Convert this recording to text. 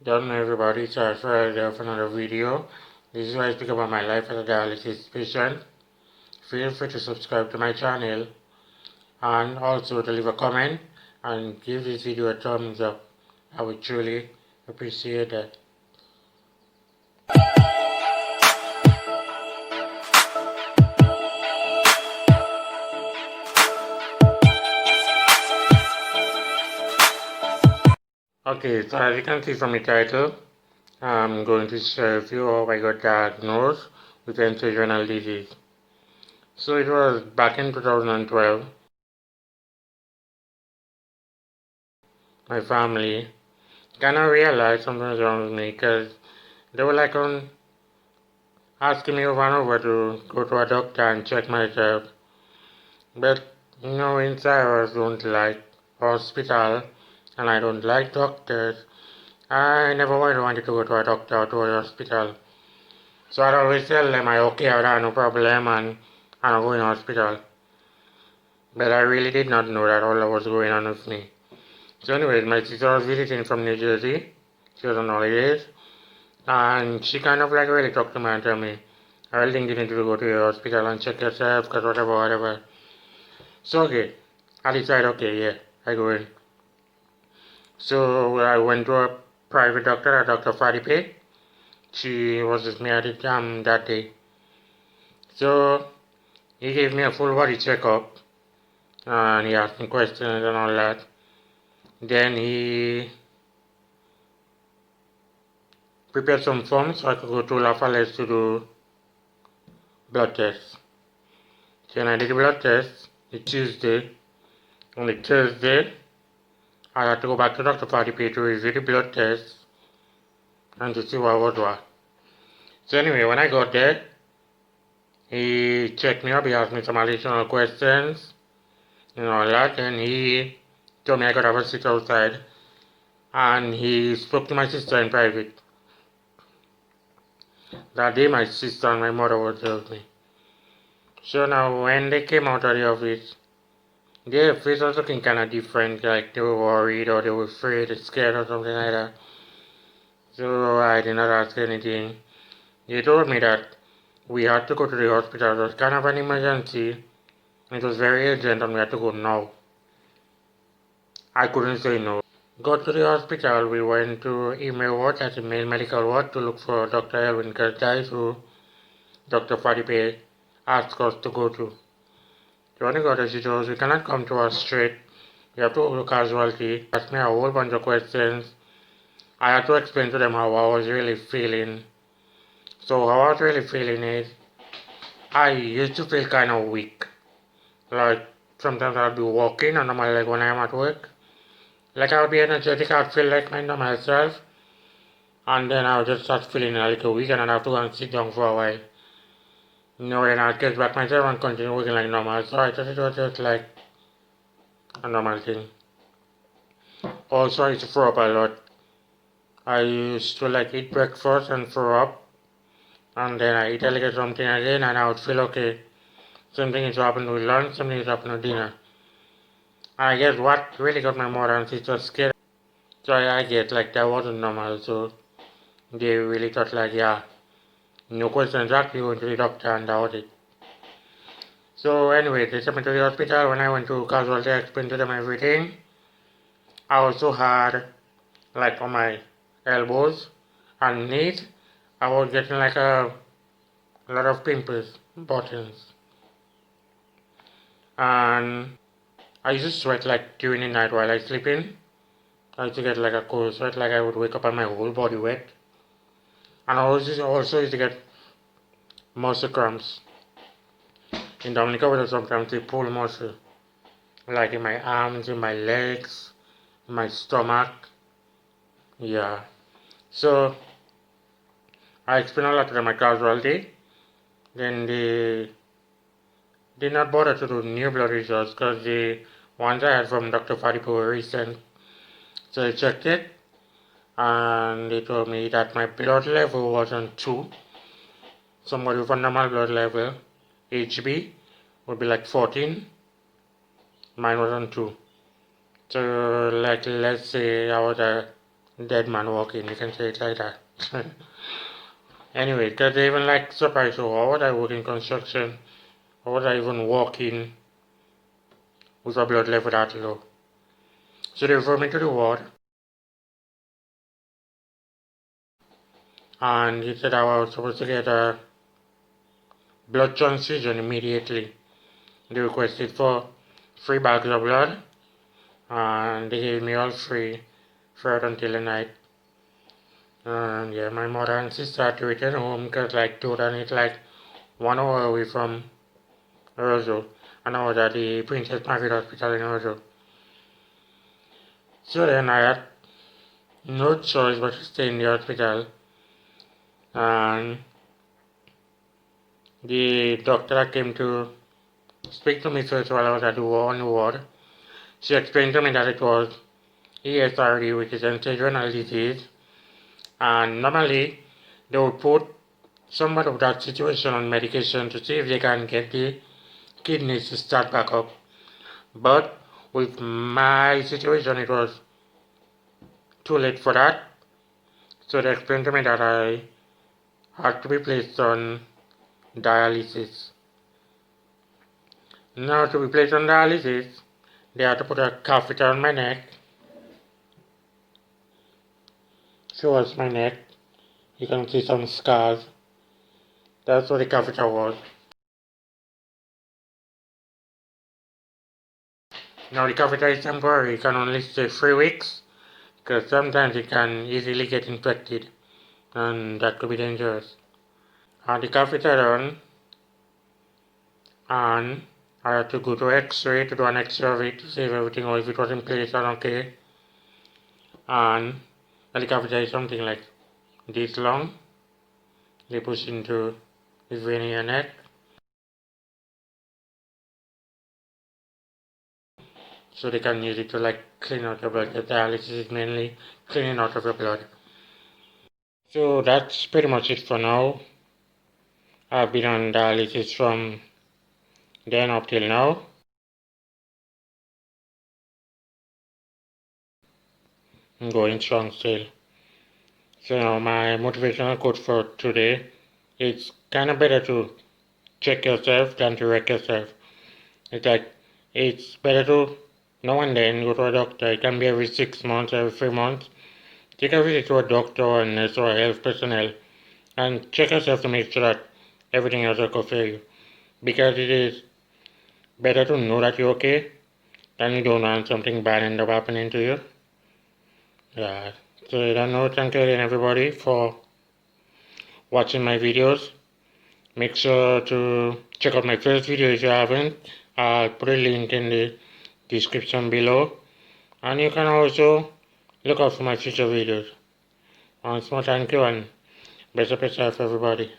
Don't know everybody, so I started for another video. This is where I speak about my life as a dialysis patient. Feel free to subscribe to my channel and also to leave a comment and give this video a thumbs up. I would truly appreciate that. Okay, so as you can see from the title, I'm going to share with you how I got diagnosed with end-stage disease. So it was back in 2012. My family kind of realized something was wrong with me because they were like asking me over and over to go to a doctor and check myself. But inside I don't like hospital and I don't like doctors. I never wanted to go to a doctor or to a hospital. So I'd always tell them I okay, I have no problem and I'm going to hospital. But I really did not know that all that was going on with me. So anyways, my sister was visiting from New Jersey. She was on holidays. And she kind of like really talked to me and told me, I really think you need to go to your hospital and check yourself, because whatever. So okay, I decided, okay, yeah, I go in. So I went to a private doctor, a Dr. Fadipe. She was with me at the time that day. So he gave me a full body checkup and he asked me questions and all that. Then he prepared some forms so I could go to La Falaise to do blood tests. Then I did the blood test the Tuesday. On the Thursday, I had to go back to Dr. Fadipe to review the blood test and to see what was what. So anyway, when I got there, he checked me up, he asked me some additional questions and all that, and he told me I could have a seat outside, and he spoke to my sister in private. That day my sister and my mother was there with me. So now when they came out of the office, their face was looking kind of different, like they were worried or they were afraid or scared or something like that. So I did not ask anything. They told me that we had to go to the hospital. It was kind of an emergency. It was very urgent and we had to go now. I couldn't say no. Got to the hospital, we went to email ward, that's a male medical ward, to look for Dr. Elvin Kertais, who Dr. Fadipe asked us to go to. So when we got there, she told us we cannot come to us straight. We have to go to casualty. Asked me a whole bunch of questions. I had to explain to them how I was really feeling. So how I was really feeling is, I used to feel kind of weak. Like, sometimes I'll be walking on my leg when I'm at work. Like, I'll be energetic, I'll feel like my normal self. And then I'll just start feeling a little weak and I'll have to go and sit down for a while. Then I'll get back myself and continue working like normal. So I thought it was just like a normal thing. Also, I used to throw up a lot. I used to like eat breakfast and throw up. And then I eat a little something again and I would feel okay. Something is happening with lunch, something is happening with dinner. I guess what really got my mother and sister scared. So I get like that wasn't normal. So they really thought like, yeah, no questions asked, you went to the doctor and that was it. So anyway, they sent me to the hospital. When I went to casualty, I explained to them everything. I also had like on my elbows and knees, I was getting like a lot of pimples, buttons. And I used to sweat like during the night while I sleeping. I used to get like a cold sweat, like I would wake up and my whole body wet. And I also used to get muscle cramps. In Dominica, where sometimes they pull muscle, like in my arms, in my legs, in my stomach. Yeah. So I explained all that to them at casualty. Then they did not bother to do new blood results because the ones I had from Dr. Fadipo were recent. So they checked it and they told me that my blood level was on 2. Somebody with a normal blood level, HB, would be like 14. Mine was on 2. So like let's say I was a dead man walking, you can say it like that. Anyway, because they even like surprised, so how would I work in construction? How would I even walk in with a blood level that low? So they referred me to the ward, and he said I was supposed to get a blood transfusion immediately. They requested for 3 bags of blood, and they gave me all free for it until the night. And yeah, my mother and sister had to return home because like Jordan is like 1 hour away from Roseau, and I was at the Princess Margaret Hospital in Roseau. So then I had no choice but to stay in the hospital, and the doctor that came to speak to me first while I was at the ward, she explained to me that it was ESRD, which is end-stage renal disease, and normally they would put somebody of that situation on medication to see if they can get the kidneys to start back up. But with my situation, it was too late for that. So they explained to me that I had to be placed on dialysis. Now, to be placed on dialysis, they had to put a catheter on my neck. Show us my neck. You can see some scars. That's what the catheter was. Now, the catheter is temporary. It can only stay 3 weeks, because sometimes it can easily get infected, and that could be dangerous. Had the catheter done, and I had to go to X-ray to do an X-ray of it to see if everything or if it was in place and okay. And the catheter is something like this long. They push into the vein in your neck. So they can use it to like clean out your blood. The dialysis is mainly cleaning out of your blood. So that's pretty much it for now. I've been on dialysis from then up till now. I'm going strong still. So now my motivational quote for today, it's kind of better to check yourself than to wreck yourself. It's like, it's better to now and then go to a doctor. It can be every 6 months, every 3 months. Take a visit to a doctor or a nurse or a health personnel and check yourself to make sure that everything is okay for you. Because it is better to know that you're okay than you don't want something bad end up happening to you. Yeah. So I don't know, thank you again everybody for watching my videos. Make sure to check out my first video if you haven't. I'll put a link in the description below. And you can also look out for my future videos. Once more, thank you and best of yourself everybody.